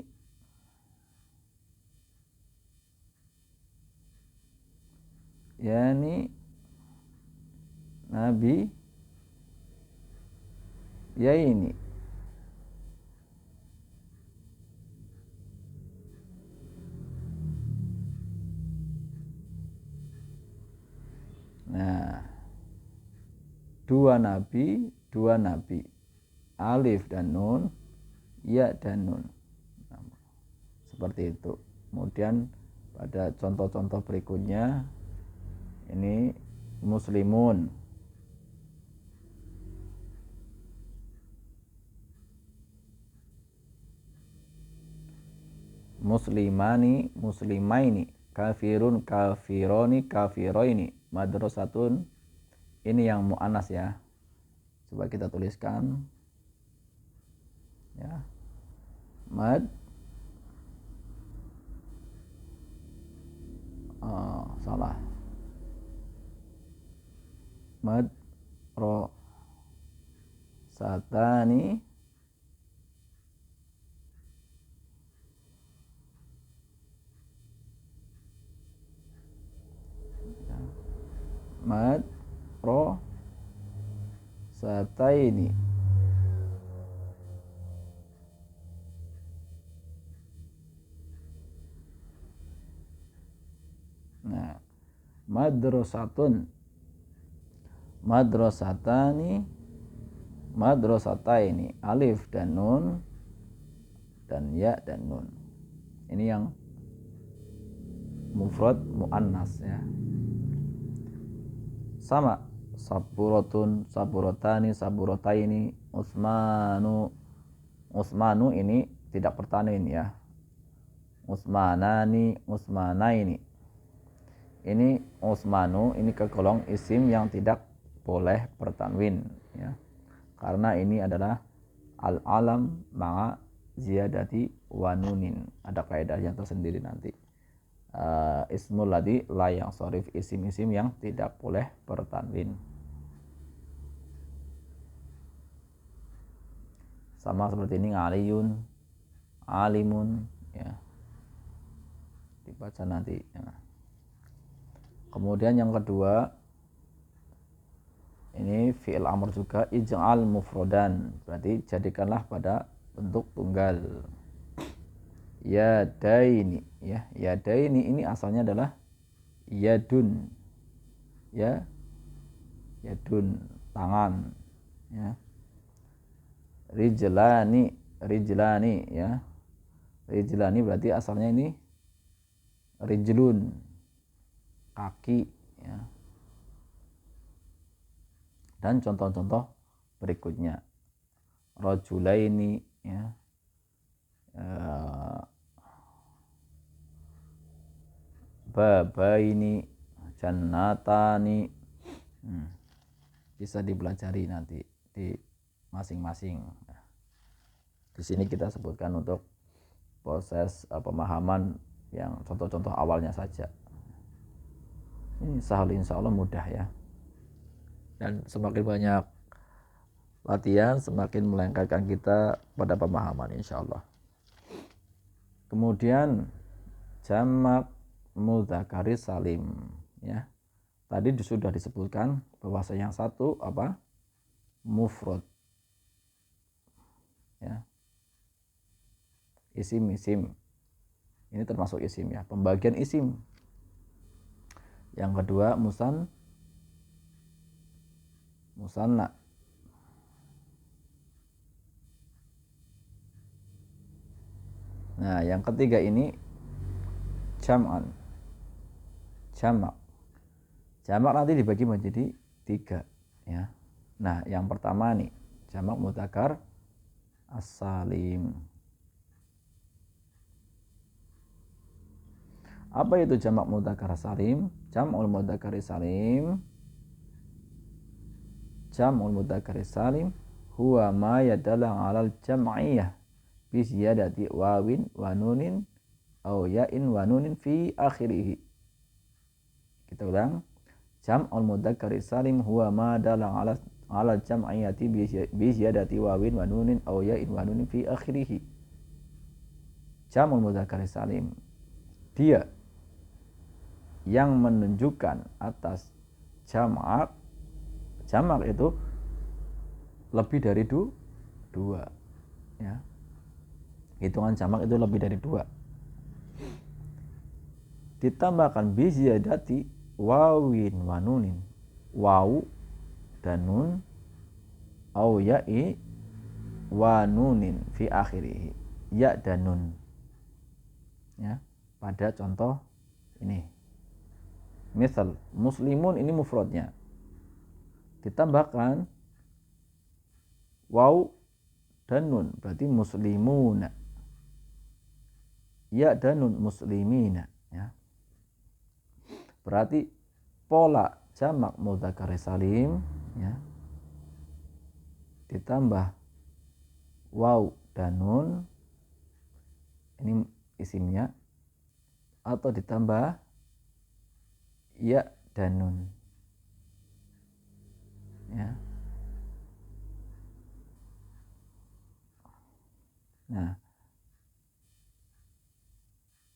yani nabi ya ini. Nah, dua nabi, alif dan nun, ya dan nun. Nah, seperti itu. Kemudian pada contoh-contoh berikutnya, ini muslimun, muslimani, muslimaini, kafirun, kafironi, kafiroini, madrasatun. Ini yang mu'annas, ya. Coba kita tuliskan, ya. Salah. Madrasatani, madrasataini. Nah, madrasatun, madrasatani, madrasataini, alif dan nun dan ya dan nun. Ini yang mufrad muannas, ya. Sama saburatun, saburatani, saburataini, usmanu, usmanu ini tidak bertanwin, ya. Usmanani, usmanaini. Ini usmanu ini kegolong isim yang tidak boleh bertanwin, ya. Karena ini adalah al-alam ma'a ziyadati wa nunin. Ada kaidahnya tersendiri nanti. Ismul ladzi la yansharif, isim-isim yang tidak boleh bertanwin. Sama seperti ini aliyun, alimun, ya. Dibaca nanti, ya. Kemudian yang kedua, ini fi'il amr juga, ij'al mufrodan, berarti jadikanlah pada bentuk tunggal. Yadaini, ya. Yadaini ini asalnya adalah yadun, ya. Yadun, tangan, ya. Rijlani, ya. Rijlani berarti asalnya ini rijlun, kaki, ya. Dan contoh-contoh berikutnya, rajulaini, ya. Babaini, jannatani. Bisa dipelajari nanti di masing-masing. Di sini kita sebutkan untuk proses pemahaman yang contoh-contoh awalnya saja. Ini sahal, insya Allah mudah, ya. Dan semakin banyak latihan, semakin melengkapkan kita pada pemahaman insyaallah. Kemudian jamak mudzakkar salim, ya. Tadi sudah disebutkan bahwa yang satu apa? Mufrad. Ya. Isim. Ini termasuk isim ya, pembagian isim. Yang kedua musanna. Nah, yang ketiga ini jamak. Jamak nanti dibagi menjadi 3 ya. Nah, yang pertama nih, jamak mudzakkar as-salim. Apa itu jamak mudzakkar salim? Jam'ul mudzakkar salim. Jam'ul mudzakkar salim huwa ma yadalla 'alal jam'iyah bi ziyadati wawin wa nunin aw ya'in wa nunin fi akhirih. Kita ulang. Jam'ul mudzakkar salim huwa ma dalla 'alal jam'iyati bi ziyadati wawin wa nunin aw ya'in wa nunin fi akhirih. Jam'ul mudzakkar salim, dia yang menunjukkan atas jamak. Jamak itu lebih dari 2 ya. Hitungan jamak itu lebih dari 2. Ditambahkan bi ziyadati wawin wa nunin. Waw dan nun au ya'i wa nunin fi akhirih. Ya dan nun. Ya, pada contoh ini. Misal muslimun ini mufradnya. Ditambahkan waw dan nun, berarti muslimuna. Ya dan nun muslimina ya. Berarti pola jamak mudzakkar salim ya. Ditambah waw dan nun, ini isimnya, atau ditambah ya dan nun ya. Nah,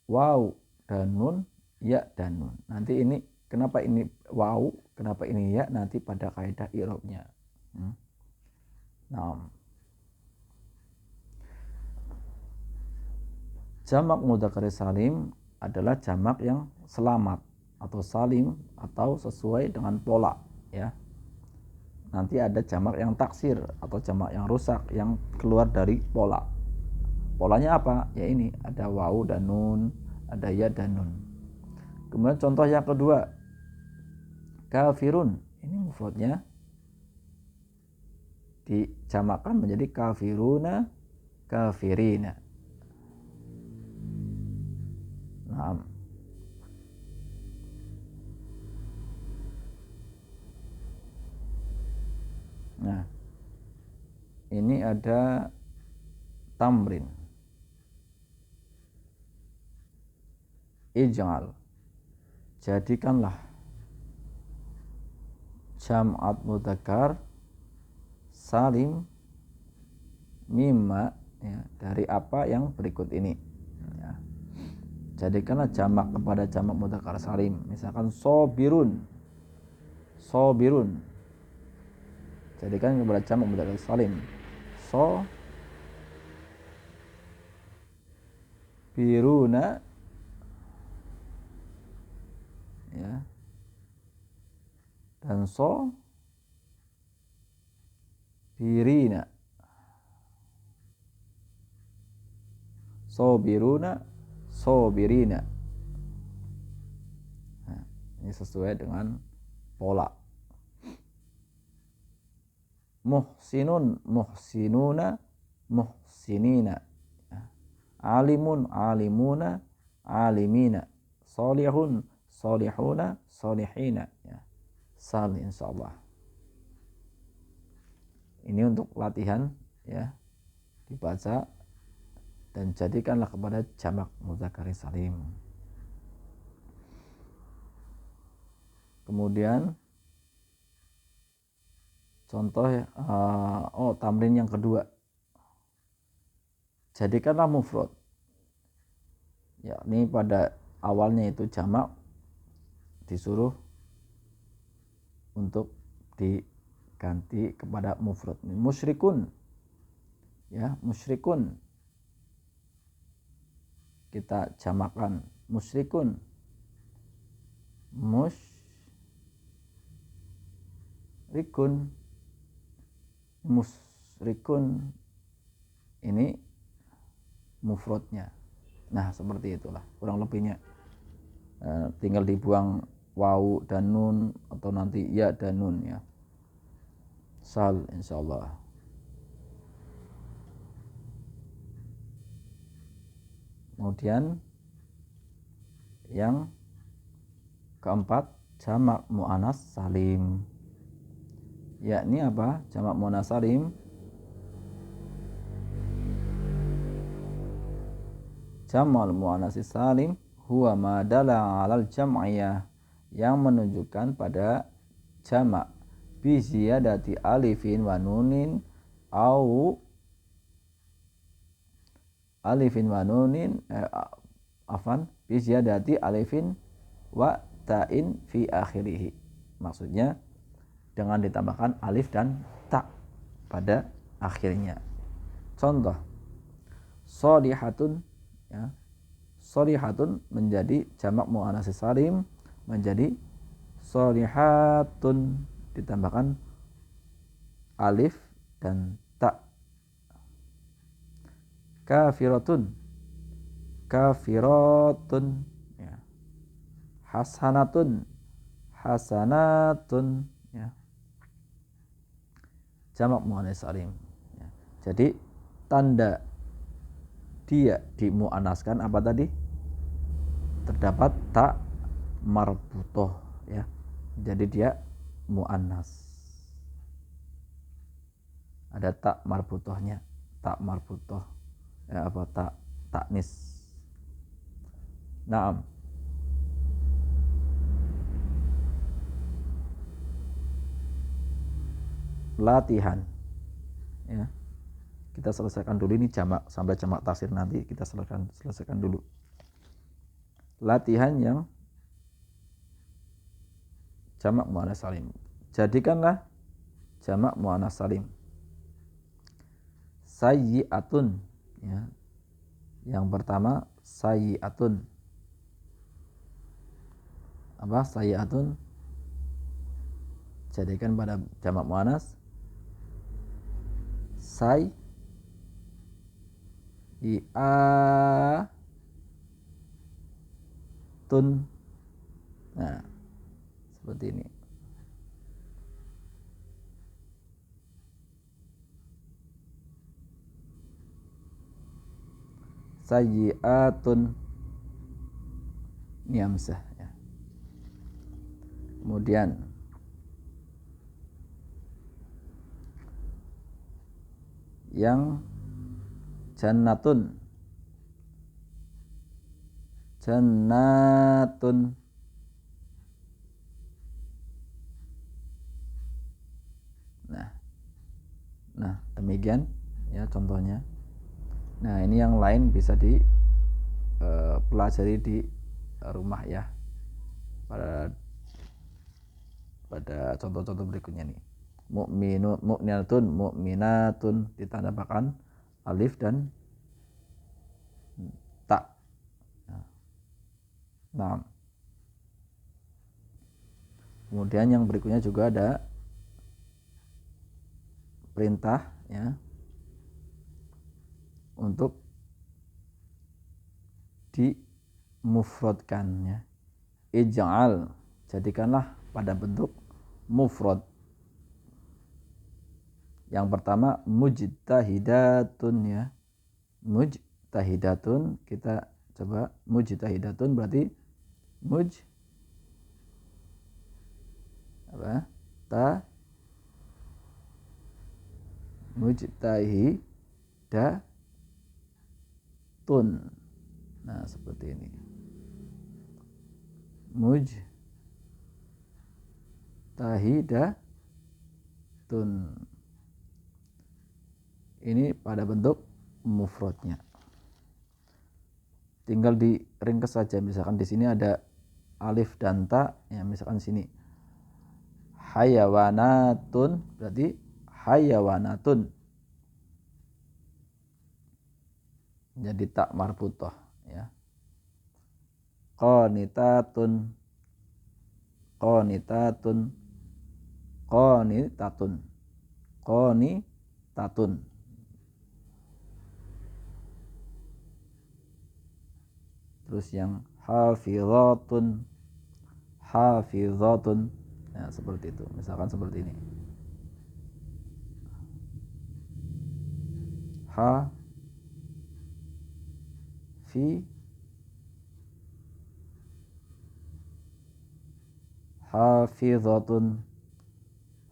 waw dan nun, ya dan nun. Nanti ini kenapa ini waw, kenapa ini ya, nanti pada kaidah i'rabnya. Nah, jamak mudzakkar salim adalah jamak yang selamat atau salim atau sesuai dengan pola ya. Nanti ada jamak yang taksir atau jamak yang rusak yang keluar dari pola. Polanya apa? Ya ini, ada waw dan nun, ada ya dan nun. Kemudian contoh yang kedua, kafirun. Ini mufradnya dijamakkan menjadi kafiruna, kafirina. Nah, ini ada tamrin. Ij'al, jadikanlah jam'at mudzakkar salim mimma ya, dari apa yang berikut ini ya. Jadikanlah jamak kepada jamak mudzakkar salim. Misalkan sobirun. Jadikan kepada jamak mudzakkar salim biruna ya, dan birina. Sobiruna, sobirina. Nah, ini sesuai dengan pola. Muhsinun, muhsinuna, muhsinina. Alimun, alimuna, alimina. Solihun, solihuna, solihina ya. Sal insyaallah. Ini untuk latihan ya, dibaca dan jadikanlah kepada jamak mudzakkar salim. Kemudian Contoh tamrin yang kedua. Jadikanlah mufrad. Yakni pada awalnya itu jamak disuruh untuk diganti kepada mufrad. Musyrikun. Ya, musyrikun. Kita jamakkan musyrikun. Musyrikun ini mufradnya. Nah, seperti itulah kurang lebihnya. Tinggal dibuang waw dan nun atau nanti ya dan nun ya. Sal insyaallah. Kemudian yang keempat, jamak muannas salim. Yakni apa? Jamak muannas salim. Jamal muannas salim huwa ma dala 'alal jam'iyah, yang menunjukkan pada jamak bi ziyadati alifin wa nunin au bi ziyadati alifin wa ta'in fi akhirih. Maksudnya dengan ditambahkan alif dan ta pada akhirnya. Contoh, sholihatun ya. Sholihatun menjadi jamak muannats salim menjadi sholihatun, ditambahkan alif dan ta. Kafiratun ya. Hasanatun ya. Jamak muannats salim ya. Jadi tanda dia dimuannaskan apa tadi? Terdapat ta marbutoh ya. Jadi dia muannas. Ada ta marbutohnya, ta marbutoh ya, apa taknis. Naam. Latihan ya. Kita selesaikan dulu ini jamak, sampai jamak taksir nanti kita selesaikan dulu. Latihan yang jamak muannats salim. Jadikanlah jamak muannats salim sayyi'atun ya. Yang pertama sayyi'atun. Apa sayyi'atun? Jadikan pada jamak muannats sayyi'atun. Nah, seperti ini. Sayyi'atun ini hamzah ya. Kemudian yang jannatun nah demikian ya contohnya. Nah, ini yang lain bisa dipelajari di rumah ya, pada contoh-contoh berikutnya nih. Mu'minatun ditambahkan alif dan ta. Nah, kemudian yang berikutnya juga ada perintah ya untuk dimufradkan ya. Ij'al, jadikanlah pada bentuk mufrad. Yang pertama mujtahidatun ya. Mujtahidatun, kita coba mujtahidatun berarti mujtahidatun. Nah, seperti ini. Mujtahidatun baitun. Ini pada bentuk mufradnya. Tinggal diringkas saja. Misalkan di sini ada alif dan ta, ya misalkan sini hayawanatun, berarti hayawanatun. Jadi tak marbutoh, ya. Qanitatun, qanitatun, qanitatun, qanitatun. Terus yang hafizatun, hafizatun, ya seperti itu. Misalkan seperti ini. Hafizatun,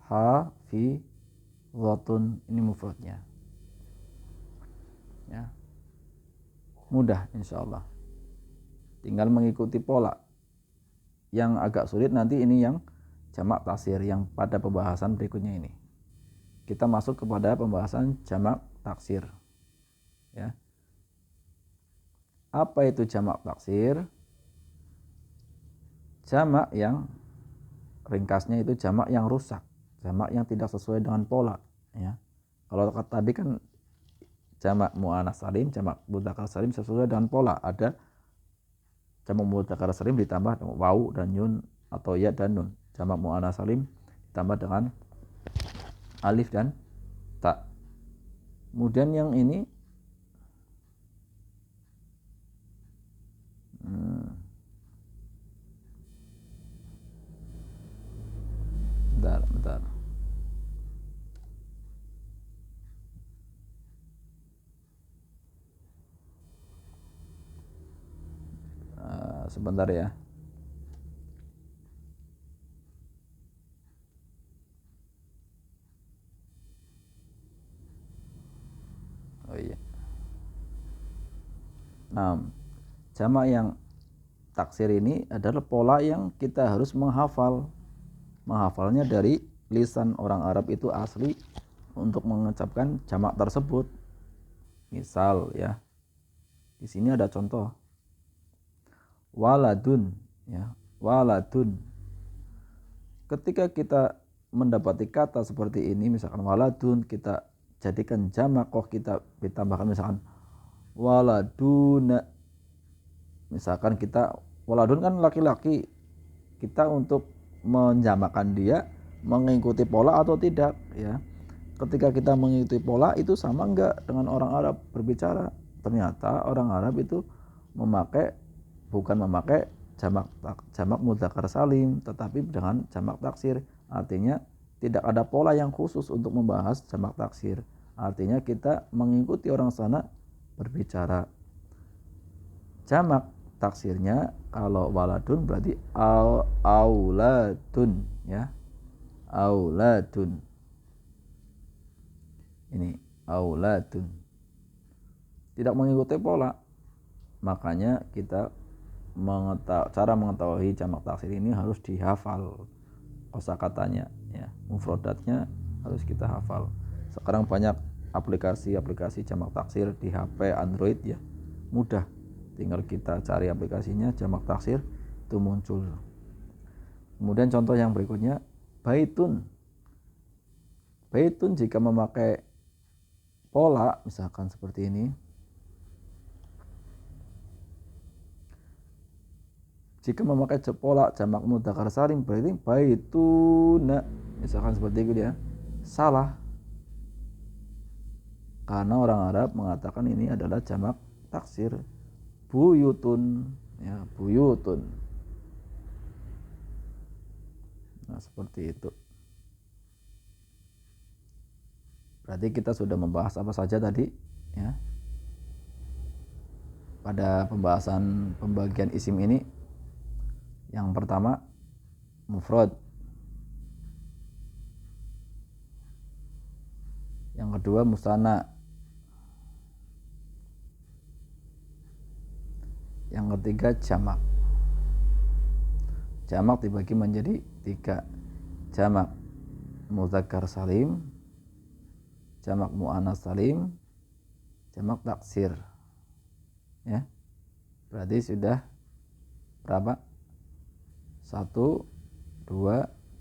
hafizatun, ini mufradnya. Ya. Mudah insyaallah. Tinggal mengikuti pola. Yang agak sulit nanti ini yang jamak taksir yang pada pembahasan berikutnya ini. Kita masuk kepada pembahasan jamak taksir. Ya. Apa itu jamak taksir? Jamak yang ringkasnya itu jamak yang rusak, jamak yang tidak sesuai dengan pola, ya. Kalau tadi kan jamak muannats salim, jamak mudzakkar salim sesuai dengan pola. Ada jamak mudzakkar salim ditambah wawu dan yun atau ya dan nun. Jamak muannats salim ditambah dengan alif dan ta. Kemudian yang ini bentar. Sebentar ya. Oh iya. Nah, jamak yang taksir ini adalah pola yang kita harus menghafal. Menghafalnya dari lisan orang Arab itu asli untuk mengucapkan jamak tersebut. Misal ya. Di sini ada contoh. Waladun, ya. Waladun. Ketika kita mendapati kata seperti ini, misalkan waladun, kita jadikan jamak, kita ditambahkan misalkan waladuna. Misalkan kita waladun kan laki-laki, kita untuk menjamakan dia mengikuti pola atau tidak, ya. Ketika kita mengikuti pola itu sama enggak dengan orang Arab berbicara? Ternyata orang Arab itu bukan memakai jamak mudzakkar salim, tetapi dengan jamak taksir. Artinya tidak ada pola yang khusus untuk membahas jamak taksir. Artinya kita mengikuti orang sana berbicara. Jamak taksirnya kalau waladun berarti auladun, ya. Auladun. Ini auladun. Tidak mengikuti pola. Makanya kita cara mengetahui jamak taksir ini harus dihafal kosakatanya, ya. Mufradatnya harus kita hafal. Sekarang banyak aplikasi jamak taksir di HP Android, ya. Mudah. Tinggal kita cari aplikasinya, jamak taksir itu muncul. Kemudian contoh yang berikutnya, baitun. Baitun jika memakai pola misalkan seperti ini. Jika memakai pola jamak mudzakkar salim berarti baituna. Misalkan seperti itu ya. Salah. Karena orang Arab mengatakan ini adalah jamak taksir. Buyutun, ya, buyutun. Nah, seperti itu. Berarti kita sudah membahas apa saja tadi, ya. Pada pembahasan pembagian isim ini, yang pertama mufrad, yang kedua musanna, yang ketiga jamak. Jamak dibagi menjadi 3. Jamak mudzakkar salim, jamak muannas salim, jamak taksir. Ya. Berarti sudah berapa? 1, 2,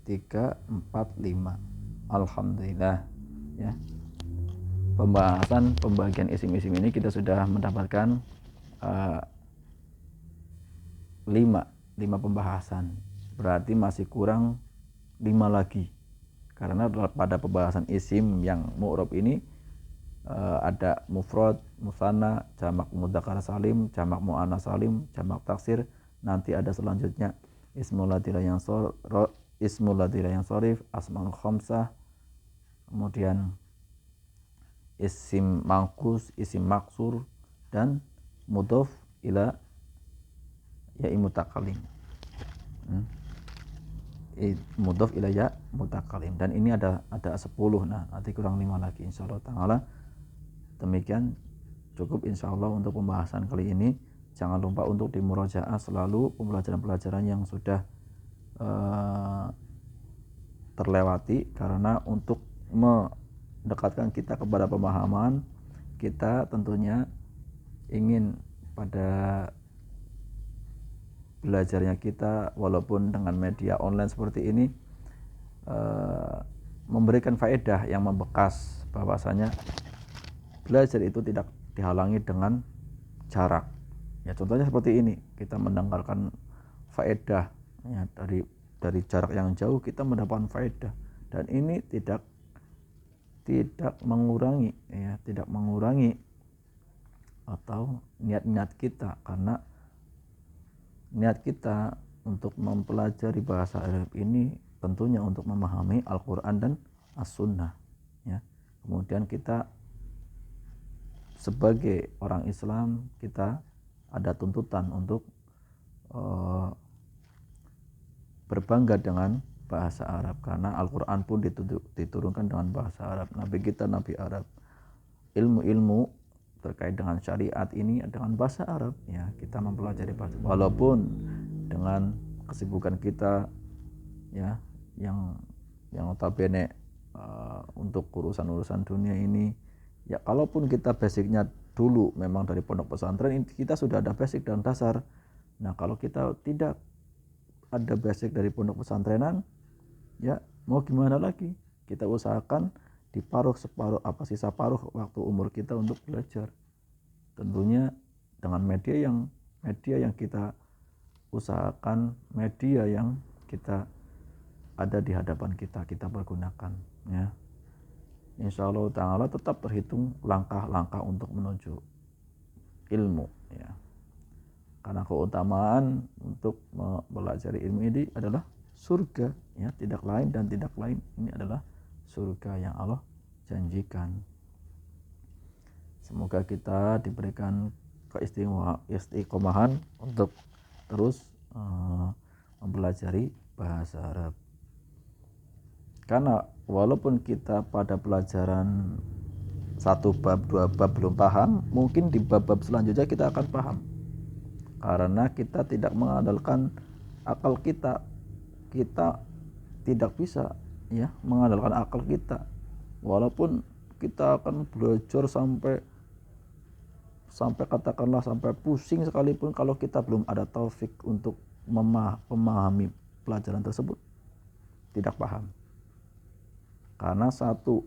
3, 4, 5. Alhamdulillah. Ya. Pembagian isim-isim ini kita sudah mendapatkan 5 pembahasan. Berarti masih kurang 5 lagi. Karena pada pembahasan isim yang mu'rab ini ada mufrad, musanna, jamak mudzakkar salim, jamak muannas salim, jamak taksir. Nanti ada selanjutnya ismul ladzi la yansharif, asmaul khamsah, kemudian isim mangkus, isim maksur, dan mudhof ila ya mutakalim. Mudhof ila ya mutakalim. Dan ini ada 10. Nah, nanti kurang 5 lagi insyaallah taala. Demikian cukup insyaallah untuk pembahasan kali ini. Jangan lupa untuk dimurajaah selalu pembelajaran-pembelajaran yang sudah terlewati, karena untuk mendekatkan kita kepada pemahaman, kita tentunya ingin pada belajarnya kita walaupun dengan media online seperti ini memberikan faedah yang membekas, bahwasanya belajar itu tidak dihalangi dengan jarak. Ya, contohnya seperti ini, kita mendengarkan faedah ya, dari jarak yang jauh kita mendapatkan faedah, dan ini tidak mengurangi ya, tidak mengurangi atau niat-niat kita, karena niat kita untuk mempelajari bahasa Arab ini tentunya untuk memahami Al-Quran dan As-Sunnah ya. Kemudian kita sebagai orang Islam, kita ada tuntutan untuk berbangga dengan bahasa Arab, karena Al-Quran pun diturunkan dengan bahasa Arab. Nabi kita Nabi Arab. Ilmu-ilmu terkait dengan syariat ini dengan bahasa Arab ya. Kita mempelajari bahasa, walaupun dengan kesibukan kita ya, yang notabene untuk urusan-urusan dunia ini ya, kalaupun kita basicnya dulu memang dari pondok pesantren, kita sudah ada basic dan dasar. Nah, kalau kita tidak ada basic dari pondok pesantrenan ya, mau gimana lagi? Kita usahakan di sisa paruh waktu umur kita untuk belajar, tentunya dengan media yang kita usahakan, media yang kita ada di hadapan kita pergunakan ya. Insyaallah ta'ala tetap terhitung langkah-langkah untuk menuju ilmu ya. Karena keutamaan untuk mempelajari ilmu ini adalah surga ya, tidak lain dan tidak lain, ini adalah surga yang Allah janjikan. Semoga kita diberikan keistiqomahan untuk terus mempelajari bahasa Arab. Karena walaupun kita pada pelajaran 1 bab, 2 bab belum paham, mungkin di bab-bab selanjutnya kita akan paham. Karena kita tidak mengandalkan akal kita. Kita tidak bisa ya mengandalkan akal kita. Walaupun kita akan belajar sampai katakanlah sampai pusing sekalipun, kalau kita belum ada taufik untuk memahami pelajaran tersebut, tidak paham. Karena satu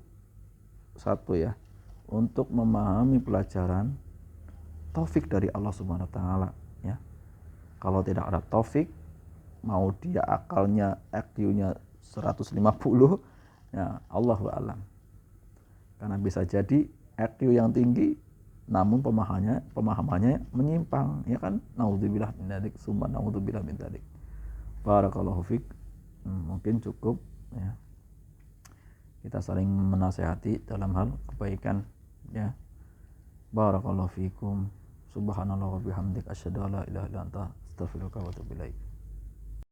ya, untuk memahami pelajaran, taufik dari Allah Subhanahu wa taala ya. Kalau tidak ada taufik, mau dia akalnya IQ-nya 150 ya, Allahu a'lam. Karena bisa jadi IQ yang tinggi namun pemahamannya menyimpang ya kan. Naudzubillah min dzalik, summa naudzubillah min dzalik. Barakallahu fik. Mungkin cukup ya. Kita saling menasehati dalam hal kebaikan ya. Barakallahu fikum. Subhanallah wa bihamdik, asyhadu an la ilaha illa anta, astaghfiruka wa atubu ilaik.